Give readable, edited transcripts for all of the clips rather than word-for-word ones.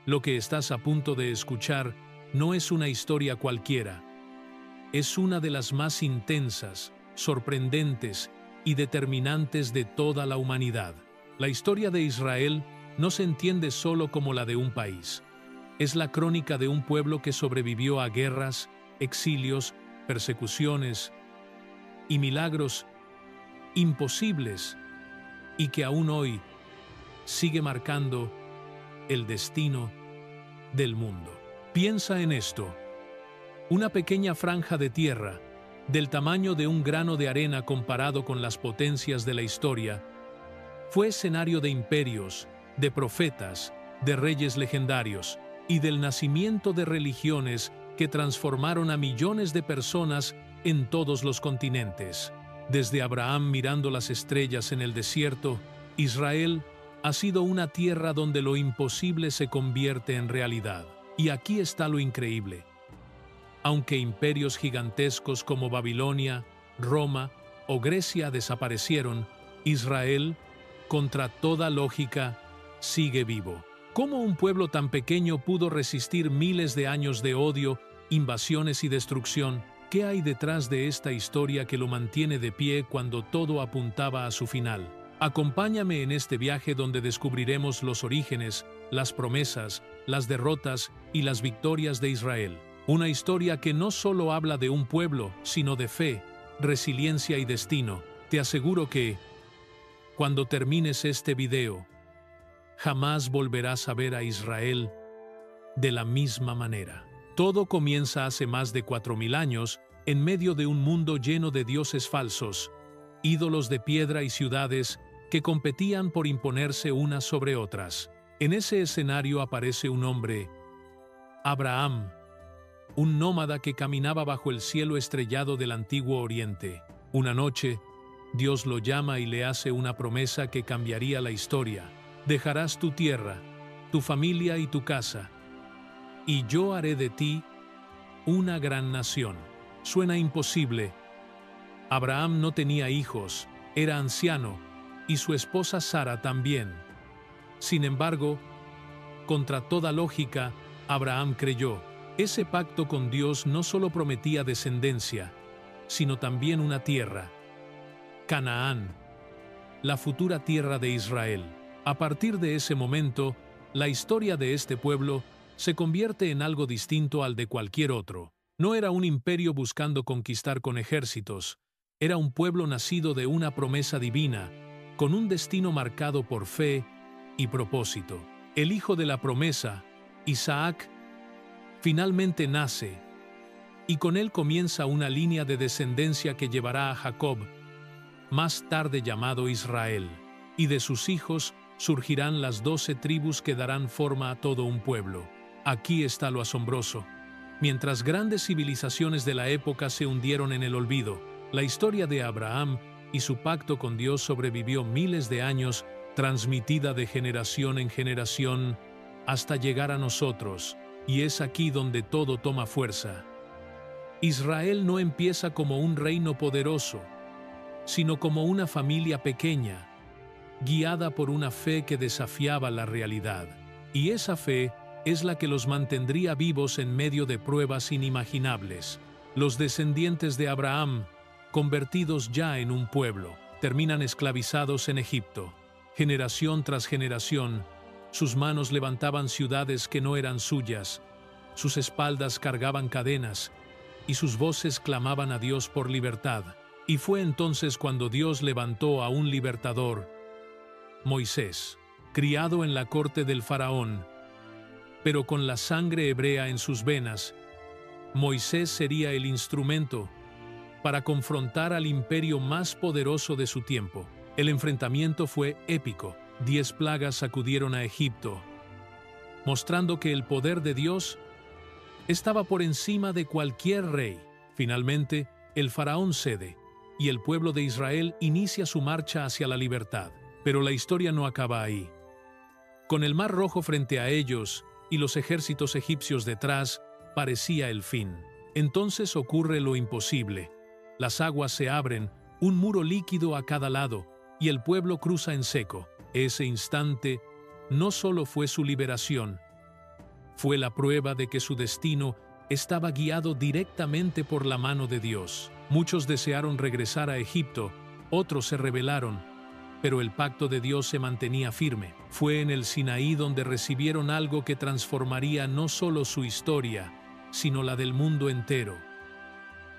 Lo que estás a punto de escuchar no es una historia cualquiera. Es una de las más intensas, sorprendentes y determinantes de toda la humanidad. La historia de Israel no se entiende solo como la de un país. Es la crónica de un pueblo que sobrevivió a guerras, exilios, persecuciones y milagros imposibles y que aún hoy sigue marcando el destino del mundo. Piensa en esto. Una pequeña franja de tierra, del tamaño de un grano de arena comparado con las potencias de la historia, fue escenario de imperios, de profetas, de reyes legendarios y del nacimiento de religiones que transformaron a millones de personas en todos los continentes. Desde Abraham mirando las estrellas en el desierto, Israel ha sido una tierra donde lo imposible se convierte en realidad. Y aquí está lo increíble. Aunque imperios gigantescos como Babilonia, Roma o Grecia desaparecieron, Israel, contra toda lógica, sigue vivo. ¿Cómo un pueblo tan pequeño pudo resistir miles de años de odio, invasiones y destrucción? ¿Qué hay detrás de esta historia que lo mantiene de pie cuando todo apuntaba a su final? Acompáñame en este viaje donde descubriremos los orígenes, las promesas, las derrotas y las victorias de Israel. Una historia que no solo habla de un pueblo, sino de fe, resiliencia y destino. Te aseguro que, cuando termines este video, jamás volverás a ver a Israel de la misma manera. Todo comienza hace más de 4000 años, en medio de un mundo lleno de dioses falsos, ídolos de piedra y ciudades que competían por imponerse unas sobre otras. En ese escenario aparece un hombre, Abraham, un nómada que caminaba bajo el cielo estrellado del antiguo Oriente. Una noche, Dios lo llama y le hace una promesa que cambiaría la historia. Dejarás tu tierra, tu familia y tu casa, y yo haré de ti una gran nación. Suena imposible. Abraham no tenía hijos, era anciano, y su esposa Sara también. Sin embargo, contra toda lógica, Abraham creyó. Ese pacto con Dios no solo prometía descendencia, sino también una tierra, Canaán, la futura tierra de Israel. A partir de ese momento, la historia de este pueblo se convierte en algo distinto al de cualquier otro. No era un imperio buscando conquistar con ejércitos, era un pueblo nacido de una promesa divina, con un destino marcado por fe y propósito. El hijo de la promesa, Isaac, finalmente nace, y con él comienza una línea de descendencia que llevará a Jacob, más tarde llamado Israel, y de sus hijos surgirán las 12 tribus que darán forma a todo un pueblo. Aquí está lo asombroso. Mientras grandes civilizaciones de la época se hundieron en el olvido, la historia de Abraham y su pacto con Dios sobrevivió miles de años, transmitida de generación en generación, hasta llegar a nosotros, y es aquí donde todo toma fuerza. Israel no empieza como un reino poderoso, sino como una familia pequeña, guiada por una fe que desafiaba la realidad. Y esa fe es la que los mantendría vivos en medio de pruebas inimaginables. Los descendientes de Abraham, convertidos ya en un pueblo, terminan esclavizados en Egipto. Generación tras generación, sus manos levantaban ciudades que no eran suyas, sus espaldas cargaban cadenas, y sus voces clamaban a Dios por libertad. Y fue entonces cuando Dios levantó a un libertador, Moisés, criado en la corte del faraón, pero con la sangre hebrea en sus venas. Moisés sería el instrumento para confrontar al imperio más poderoso de su tiempo. El enfrentamiento fue épico. 10 plagas sacudieron a Egipto, mostrando que el poder de Dios estaba por encima de cualquier rey. Finalmente, el faraón cede, y el pueblo de Israel inicia su marcha hacia la libertad. Pero la historia no acaba ahí. Con el Mar Rojo frente a ellos y los ejércitos egipcios detrás, parecía el fin. Entonces ocurre lo imposible. Las aguas se abren, un muro líquido a cada lado, y el pueblo cruza en seco. Ese instante no solo fue su liberación, Fue la prueba de que su destino estaba guiado directamente por la mano de Dios. Muchos desearon regresar a Egipto, otros se rebelaron, pero el pacto de Dios se mantenía firme. Fue en el Sinaí donde recibieron algo que transformaría no solo su historia, sino la del mundo entero: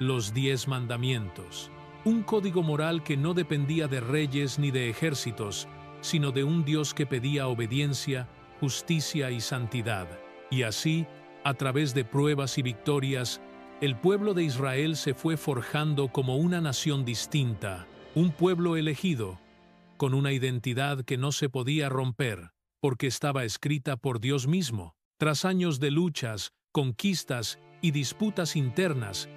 los 10 mandamientos. Un código moral que no dependía de reyes ni de ejércitos, sino de un Dios que pedía obediencia, justicia y santidad. Y así, a través de pruebas y victorias, el pueblo de Israel se fue forjando como una nación distinta, un pueblo elegido, con una identidad que no se podía romper, porque estaba escrita por Dios mismo. Tras años de luchas, conquistas y disputas internas,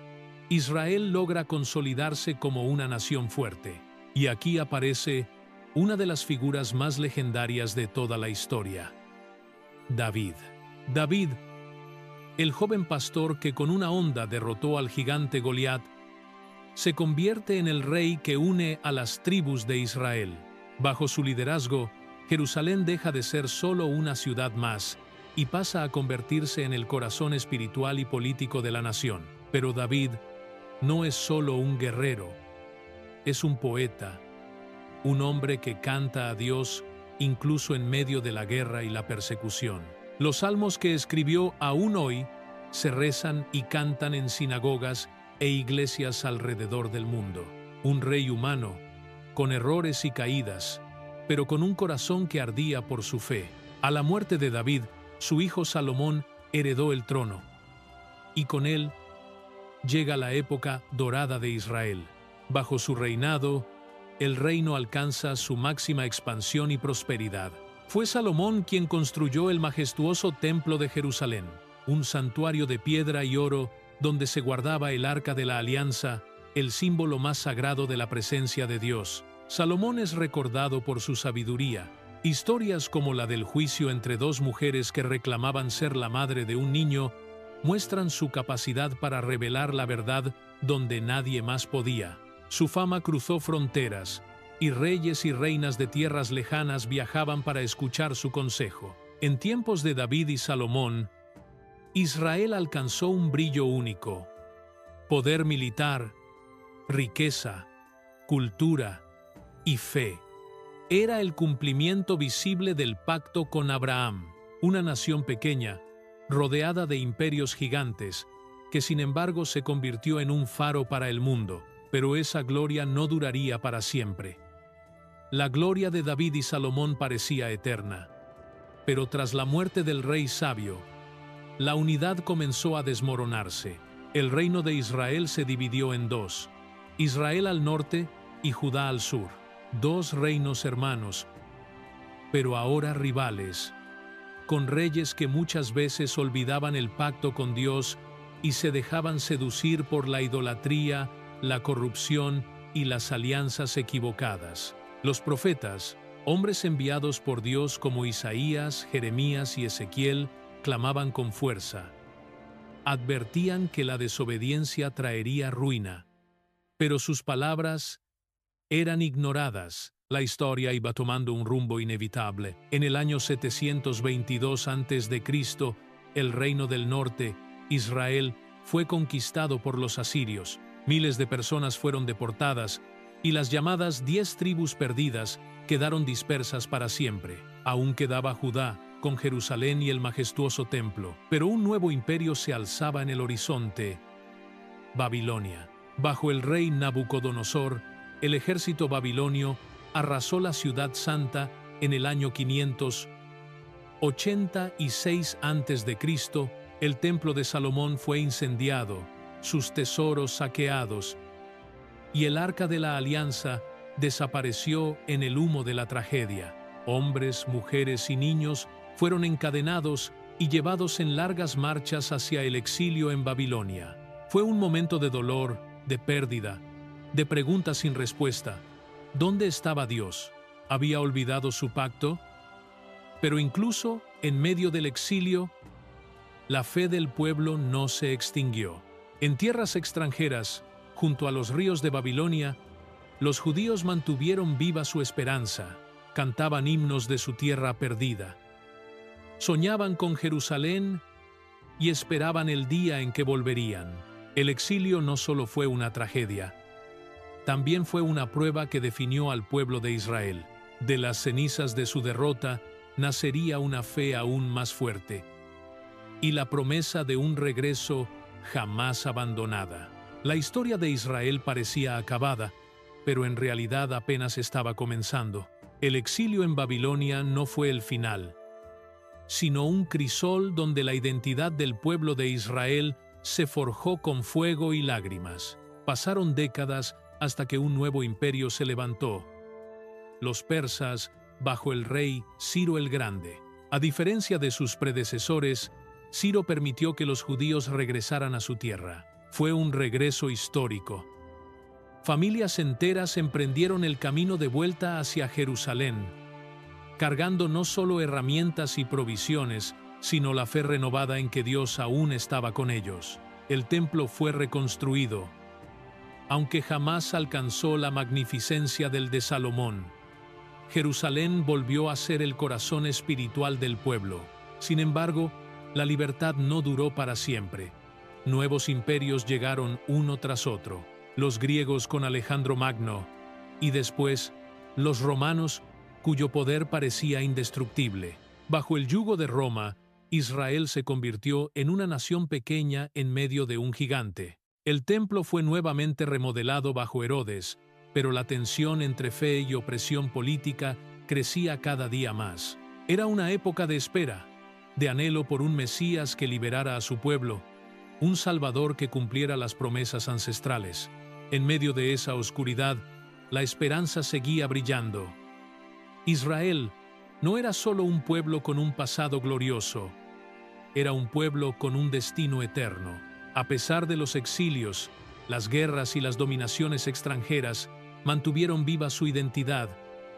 Israel logra consolidarse como una nación fuerte. Y aquí aparece una de las figuras más legendarias de toda la historia: David. David, el joven pastor que con una honda derrotó al gigante Goliat, se convierte en el rey que une a las tribus de Israel. Bajo su liderazgo, Jerusalén deja de ser solo una ciudad más y pasa a convertirse en el corazón espiritual y político de la nación. Pero David no es solo un guerrero, es un poeta, un hombre que canta a Dios incluso en medio de la guerra y la persecución. Los salmos que escribió aún hoy se rezan y cantan en sinagogas e iglesias alrededor del mundo. Un rey humano, con errores y caídas, pero con un corazón que ardía por su fe. A la muerte de David, su hijo Salomón heredó el trono, y con él llega la época dorada de Israel. Bajo su reinado, el reino alcanza su máxima expansión y prosperidad. Fue Salomón quien construyó el majestuoso templo de Jerusalén, un santuario de piedra y oro donde se guardaba el Arca de la Alianza, el símbolo más sagrado de la presencia de Dios. Salomón es recordado por su sabiduría. Historias como la del juicio entre 2 mujeres que reclamaban ser la madre de un niño muestran su capacidad para revelar la verdad donde nadie más podía. Su fama cruzó fronteras, y reyes y reinas de tierras lejanas viajaban para escuchar su consejo. En tiempos de David y Salomón, Israel alcanzó un brillo único: poder militar, riqueza, cultura y fe. Era el cumplimiento visible del pacto con Abraham, una nación pequeña, rodeada de imperios gigantes, que sin embargo se convirtió en un faro para el mundo. Pero esa gloria no duraría para siempre. La gloria de David y Salomón parecía eterna. Pero tras la muerte del rey sabio, la unidad comenzó a desmoronarse. El reino de Israel se dividió en 2, Israel al norte y Judá al sur. 2 reinos hermanos, pero ahora rivales, con reyes que muchas veces olvidaban el pacto con Dios y se dejaban seducir por la idolatría, la corrupción y las alianzas equivocadas. Los profetas, hombres enviados por Dios como Isaías, Jeremías y Ezequiel, clamaban con fuerza. Advertían que la desobediencia traería ruina, pero sus palabras eran ignoradas. La historia iba tomando un rumbo inevitable. En el año 722 a.C., el reino del norte, Israel, fue conquistado por los asirios. Miles de personas fueron deportadas y las llamadas 10 tribus perdidas quedaron dispersas para siempre. Aún quedaba Judá, con Jerusalén y el majestuoso templo, pero un nuevo imperio se alzaba en el horizonte: Babilonia. Bajo el rey Nabucodonosor, el ejército babilonio arrasó la ciudad santa en el año 586 a.C. El templo de Salomón fue incendiado, sus tesoros saqueados, y el Arca de la Alianza desapareció en el humo de la tragedia. Hombres, mujeres y niños fueron encadenados y llevados en largas marchas hacia el exilio en Babilonia. Fue un momento de dolor, de pérdida, de preguntas sin respuesta. ¿Dónde estaba Dios? ¿Había olvidado su pacto? Pero incluso en medio del exilio, la fe del pueblo no se extinguió. En tierras extranjeras, junto a los ríos de Babilonia, los judíos mantuvieron viva su esperanza, cantaban himnos de su tierra perdida. Soñaban con Jerusalén y esperaban el día en que volverían. El exilio no solo fue una tragedia, también fue una prueba que definió al pueblo de Israel. De las cenizas de su derrota nacería una fe aún más fuerte y la promesa de un regreso jamás abandonada. La historia de Israel parecía acabada, pero en realidad apenas estaba comenzando. El exilio en Babilonia no fue el final, sino un crisol donde la identidad del pueblo de Israel se forjó con fuego y lágrimas. Pasaron décadas hasta que un nuevo imperio se levantó, los persas, bajo el rey Ciro el Grande. A diferencia de sus predecesores, Ciro permitió que los judíos regresaran a su tierra. Fue un regreso histórico. Familias enteras emprendieron el camino de vuelta hacia Jerusalén, cargando no solo herramientas y provisiones, sino la fe renovada en que Dios aún estaba con ellos. El templo fue reconstruido, aunque jamás alcanzó la magnificencia del de Salomón. Jerusalén volvió a ser el corazón espiritual del pueblo. Sin embargo, la libertad no duró para siempre. Nuevos imperios llegaron uno tras otro, los griegos con Alejandro Magno, y después los romanos, cuyo poder parecía indestructible. Bajo el yugo de Roma, Israel se convirtió en una nación pequeña en medio de un gigante. El templo fue nuevamente remodelado bajo Herodes, pero la tensión entre fe y opresión política crecía cada día más. Era una época de espera, de anhelo por un Mesías que liberara a su pueblo, un Salvador que cumpliera las promesas ancestrales. En medio de esa oscuridad, la esperanza seguía brillando. Israel no era solo un pueblo con un pasado glorioso, era un pueblo con un destino eterno. A pesar de los exilios, las guerras y las dominaciones extranjeras, mantuvieron viva su identidad,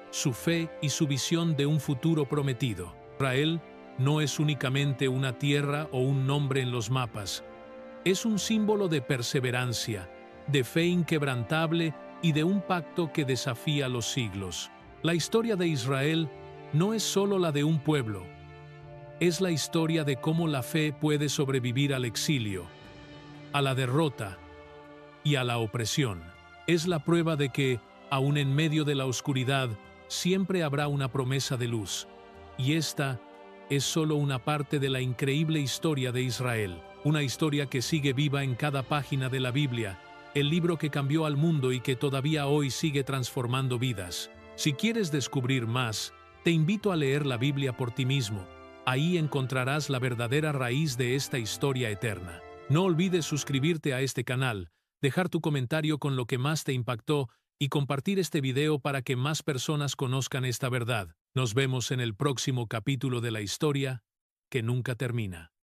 su fe y su visión de un futuro prometido. Israel no es únicamente una tierra o un nombre en los mapas, es un símbolo de perseverancia, de fe inquebrantable y de un pacto que desafía los siglos. La historia de Israel no es solo la de un pueblo, es la historia de cómo la fe puede sobrevivir al exilio, a la derrota y a la opresión. Es la prueba de que, aun en medio de la oscuridad, siempre habrá una promesa de luz. Y esta es solo una parte de la increíble historia de Israel, una historia que sigue viva en cada página de la Biblia, el libro que cambió al mundo y que todavía hoy sigue transformando vidas. Si quieres descubrir más, te invito a leer la Biblia por ti mismo. Ahí encontrarás la verdadera raíz de esta historia eterna. No olvides suscribirte a este canal, dejar tu comentario con lo que más te impactó y compartir este video para que más personas conozcan esta verdad. Nos vemos en el próximo capítulo de la historia que nunca termina.